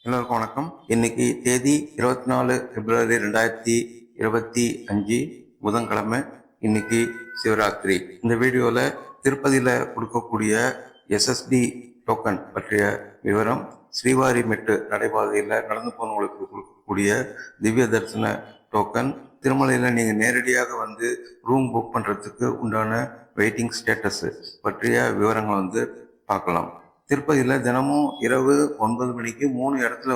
எல்லோருக்கும் வணக்கம். இன்னைக்கு தேதி 24 பிப்ரவரி 2025 புதன்கிழமை. இன்னைக்கு சிவராத்திரி. இந்த வீடியோவில் திருப்பதியில் கொடுக்கக்கூடிய எஸ்எஸ்டி டோக்கன் பற்றிய விவரம், ஸ்ரீவாரி மெட்டு நடைபாதையில் நடந்து போனவங்களுக்கு கொடுக்கக்கூடிய திவ்ய தரிசன டோக்கன், திருமலையில் நீங்கள் நேரடியாக வந்து ரூம் புக் பண்ணுறதுக்கு உண்டான வெயிட்டிங் ஸ்டேட்டஸ் பற்றிய விவரங்களை பார்க்கலாம். திருப்பதியில் தினமும் இரவு 9 மணிக்கு 3 இடத்துல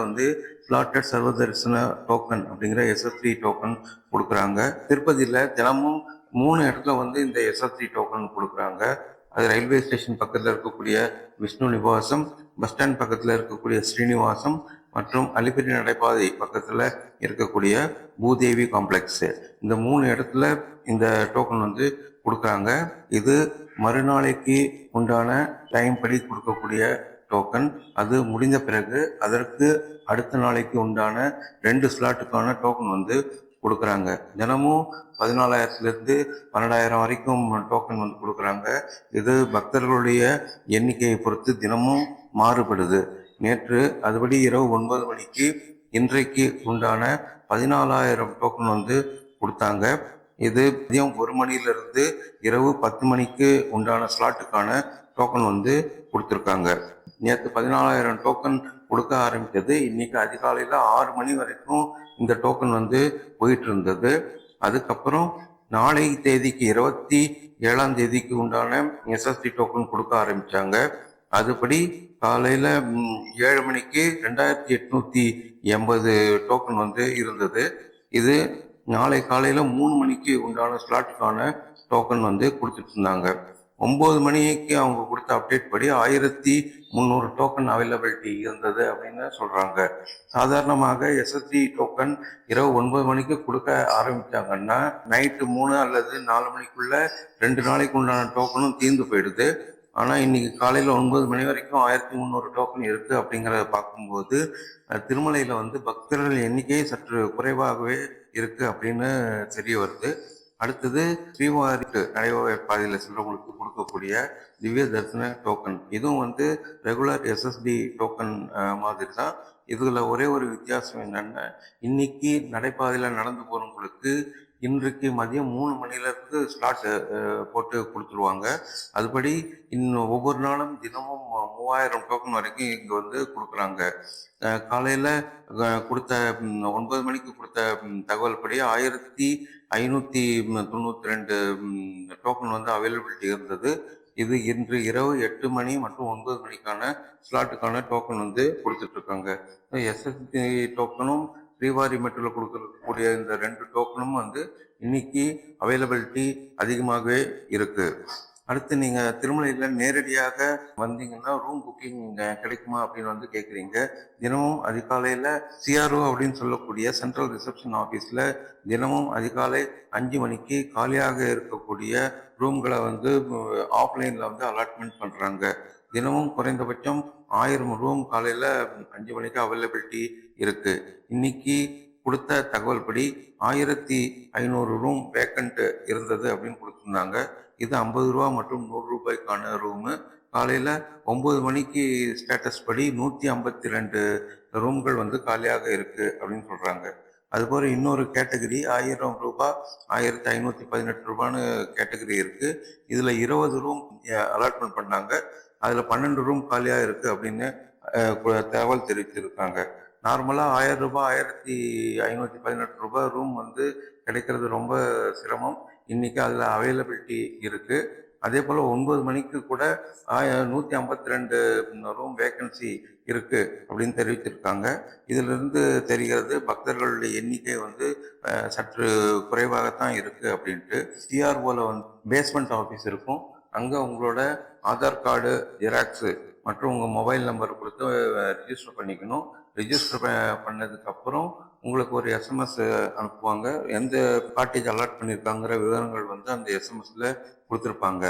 ஸ்லாட்டட் சர்வ தரிசன டோக்கன் அப்படிங்கிற எஸ்எஸ்டி டோக்கன் கொடுக்குறாங்க. திருப்பதியில் தினமும் 3 இடத்துல இந்த எஸ்எஸ்டி டோக்கன் கொடுக்குறாங்க. அது ரயில்வே ஸ்டேஷன் பக்கத்தில் இருக்கக்கூடிய விஷ்ணு நிவாசம், பஸ் ஸ்டாண்ட் பக்கத்தில் இருக்கக்கூடிய ஸ்ரீனிவாசம் மற்றும் அலிபிரி நடைபாதை பக்கத்தில் இருக்கக்கூடிய பூதேவி காம்ப்ளெக்ஸ். இந்த 3 இடத்துல இந்த டோக்கன் கொடுக்குறாங்க. இது மறுநாளைக்கு உண்டான டைம் படி கொடுக்கக்கூடிய டோக்கன். அது முடிந்த பிறகு அதற்கு அடுத்த நாளைக்கு உண்டான 2 ஸ்லாட்டுக்கான டோக்கன் கொடுக்குறாங்க. தினமும் 14,000 12,000 வரைக்கும் டோக்கன் கொடுக்குறாங்க. இது பக்தர்களுடைய எண்ணிக்கையை பொறுத்து தினமும் மாறுபடுது. நேற்று அதுபடி இரவு 9 மணிக்கு இன்றைக்கு உண்டான 14,000 டோக்கன் கொடுத்தாங்க. இது மதியம் 1 மணிலிருந்து இரவு 10 மணிக்கு உண்டான ஸ்லாட்டுக்கான டோக்கன் கொடுத்துருக்காங்க. நேற்று 14,000 டோக்கன் கொடுக்க ஆரம்பித்தது. இன்னைக்கு அதிகாலையில் 6 மணி வரைக்கும் இந்த டோக்கன் போயிட்டு இருந்தது. அதுக்கப்புறம் நாளை தேதிக்கு 27ஆம் தேதிக்கு உண்டான எஸ்எஸ்டி டோக்கன் கொடுக்க ஆரம்பித்தாங்க. அதுபடி காலையில் 7 மணிக்கு 2,880 டோக்கன் இருந்தது. இது நாளை காலையில் 3 மணிக்கு உண்டான ஸ்லாட்டுக்கான டோக்கன் கொடுத்துட்டு இருந்தாங்க. 9 மணிக்கு அவங்க கொடுத்த அப்டேட் படி 1,300 டோக்கன் அவைலபிலிட்டி இருந்தது அப்படின்னு சொல்கிறாங்க. சாதாரணமாக எஸ்எஸ்டி டோக்கன் இரவு 9 மணிக்கு கொடுக்க ஆரம்பித்தாங்கன்னா நைட்டு 3 அல்லது 4 மணிக்குள்ள 2 நாளைக்கு உண்டான டோக்கனும் தீர்ந்து போயிடுது. ஆனால் இன்னைக்கு காலையில் 9 மணி வரைக்கும் 1,300 டோக்கன் இருக்குது. அப்படிங்கிறத பார்க்கும்போது திருமலையில் பக்தர்கள் எண்ணிக்கை சற்று குறைவாகவே இருக்குது அப்படின்னு தெரிய வருது. அடுத்தது ஸ்ரீவாரி நடைபாதையில் செல்றவங்களுக்கு கொடுக்கக்கூடிய திவ்ய தரிசன டோக்கன். இதுவும் ரெகுலர் எஸ்எஸ்டி டோக்கன் மாதிரி தான். இதில் ஒரே ஒரு வித்தியாசம் என்னென்னா, இன்னைக்கு நடைபாதையில் நடந்து போகிறவங்களுக்கு இன்றைக்கு மதியம் 3 மணிலேருந்து ஸ்லாட்டு போட்டு கொடுத்துருவாங்க. அதுபடி இன்னும் ஒவ்வொரு நாளும் தினமும் 3,000 டோக்கன் வரைக்கும் இங்கே கொடுக்குறாங்க. காலையில் கொடுத்த 9 மணிக்கு கொடுத்த தகவல் படி 1,592 டோக்கன் அவைலபிலிட்டி இருந்தது. இது இன்று இரவு 8 மணி மற்றும் 9 மணிக்கான ஸ்லாட்டுக்கான டோக்கன் கொடுத்துட்ருக்காங்க. எஸ்எஸ்டி டோக்கனும் ஸ்ரீவாரி மெட்டில் கொடுக்கக்கூடிய இந்த 2 டோக்கனும் இன்னைக்கு அவைலபிலிட்டி அதிகமாகவே இருக்கு. அடுத்து நீங்கள் திருமலையில் நேரடியாக வந்தீங்கன்னா ரூம் புக்கிங் கிடைக்குமா அப்படின்னு கேட்குறீங்க. தினமும் அதிகாலையில் சிஆர்ஓ அப்படின்னு சொல்லக்கூடிய சென்ட்ரல் ரிசப்ஷன் ஆஃபீஸில் தினமும் அதிகாலை 5 மணிக்கு காலியாக இருக்கக்கூடிய ரூம்களை ஆஃப்லைனில் அலாட்மெண்ட் பண்ணுறாங்க. தினமும் குறைந்தபட்சம் 1000 ரூம் காலையில் 5 மணிக்கு அவைலபிலிட்டி இருக்குது. இன்னைக்கு கொடுத்த தகவல் படி 1,500 ரூம் வேக்கண்ட் இருந்தது அப்படின்னு கொடுத்துருந்தாங்க. இது 50 ரூபா மற்றும் 100 ரூபாய்க்கான ரூமு. காலையில் 9 மணிக்கு ஸ்டேட்டஸ் படி 152 ரூம்கள் காலியாக இருக்குது அப்படின்னு சொல்கிறாங்க. அதுபோல் இன்னொரு கேட்டகரி 1000 ரூபாய் 1,518 ரூபான்னு கேட்டகரி இருக்குது. இதில் 20 ரூம் அலாட்மெண்ட் பண்ணாங்க. அதில் 12 ரூம் காலியாக இருக்குது அப்படின்னு தகவல் தெரிவித்திருக்காங்க. நார்மலாக 1000 ரூபாய் 1,518 ரூபாய் ரூம் கிடைக்கிறது ரொம்ப சிரமம். இன்னைக்கு அதில் அவைலபிலிட்டி இருக்குது. அதே போல் 9 மணிக்கு கூட 152 ரூம் வேக்கன்சி இருக்குது அப்படின்னு தெரிவித்திருக்காங்க. இதிலிருந்து தெரிகிறது பக்தர்களுடைய எண்ணிக்கை சற்று குறைவாகத்தான் இருக்குது அப்படின்ட்டு. சிஆர்ஓவில் பேஸ்மெண்ட் ஆஃபீஸ் இருக்கும். அங்கே உங்களோட ஆதார் கார்டு ஜெராக்ஸு மற்றும் உங்கள் மொபைல் நம்பர் கொடுத்து ரிஜிஸ்டர் பண்ணிக்கணும். ரிஜிஸ்டர் பண்ணதுக்கப்புறம் உங்களுக்கு ஒரு எஸ்எம்எஸ் அனுப்புவாங்க. எந்த காட்டேஜ் அலாட் பண்ணியிருக்காங்கிற விவரங்கள் அந்த எஸ்எம்எஸில் கொடுத்துருப்பாங்க.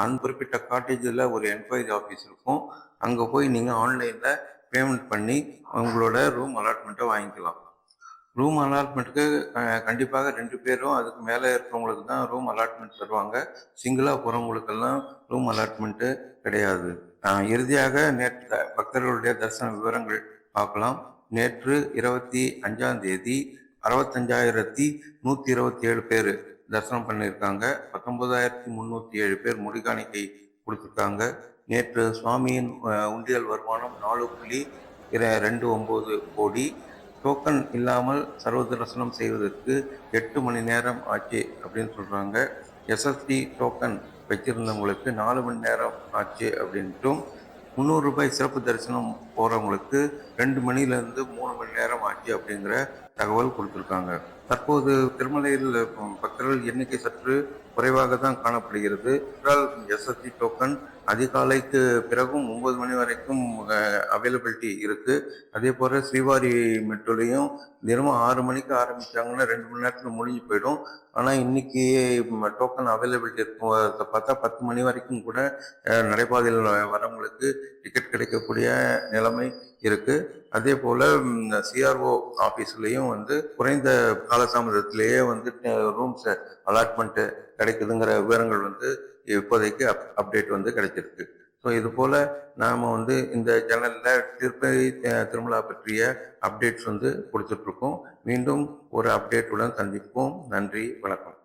அந்த குறிப்பிட்ட காட்டேஜில் ஒரு என்கொயரி ஆஃபீஸ் இருக்கும். அங்கே போய் நீங்கள் ஆன்லைனில் பேமெண்ட் பண்ணி உங்களோட ரூம் அலாட்மெண்ட்டை வாங்கிக்கலாம். ரூம் அலாட்மெண்ட்டுக்கு கண்டிப்பாக 2 பேரும் அதுக்கு மேலே இருக்கிறவங்களுக்கு தான் ரூம் அலாட்மெண்ட் தருவாங்க. சிங்கிளாக போகிறவங்களுக்கெல்லாம் ரூம் அலாட்மெண்ட்டு கிடையாது. இறுதியாக நேற்று பக்தர்களுடைய தரிசன விவரங்கள் பார்க்கலாம். நேற்று 25ஆம் தேதி 65,127 பேர் தரிசனம் பண்ணியிருக்காங்க. 19,307 பேர் முடிகாணிக்கை கொடுத்துருக்காங்க. நேற்று சுவாமியின் உண்டியல் வருமானம் 4.29 கோடி. டோக்கன் இல்லாமல் சர்வ தரிசனம் செய்வதற்கு 8 மணி நேரம் ஆச்சு அப்படின்னு சொல்கிறாங்க. எஸ்எஸ்டி டோக்கன் வச்சிருந்தவங்களுக்கு 4 மணி நேரம் ஆச்சு அப்படின்ட்டும், ₹300 சிறப்பு தரிசனம் போகிறவங்களுக்கு 2 மணிலேருந்து 3 மணி நேரம் ஆச்சு அப்படிங்கிற தகவல் கொடுத்துருக்காங்க. தற்போது திருமலையில் பக்தர்கள் எண்ணிக்கை சற்று குறைவாக தான் காணப்படுகிறது. என்றால் எஸ்எஸ்டி டோக்கன் அதிகாலைக்கு பிறகும் 9 மணி வரைக்கும் அவைலபிலிட்டி இருக்குது. அதே போல் ஸ்ரீவாரி மெட்ரோலையும் தினமும் 6 மணிக்கு ஆரம்பித்தாங்கன்னா 2 மணி நேரத்தில் முடிஞ்சு போயிடும். ஆனால் இன்னைக்கு டோக்கன் அவைலபிலிட்டி இருக்கும் பார்த்தா 10 மணி வரைக்கும் கூட நடைபாதையில் வரவங்களுக்கு டிக்கெட் கிடைக்கக்கூடிய நிலைமை இருக்குது. அதே போல் சிஆர்ஓ ஆஃபீஸ்லேயும் குறைந்த காலதாமதத்திலேயே ரூம்ஸ் அலாட்மெண்ட்டு கிடைக்குதுங்கிற விவரங்கள் இப்போதைக்கு அப்டேட் கிடைச்சிருக்கு. ஸோ இது போல் நாம் இந்த சேனலில் திருப்பதி திருமலா பற்றிய அப்டேட்ஸ் கொடுத்துட்ருக்கோம். மீண்டும் ஒரு அப்டேட்டுடன் சந்திப்போம். நன்றி, வணக்கம்.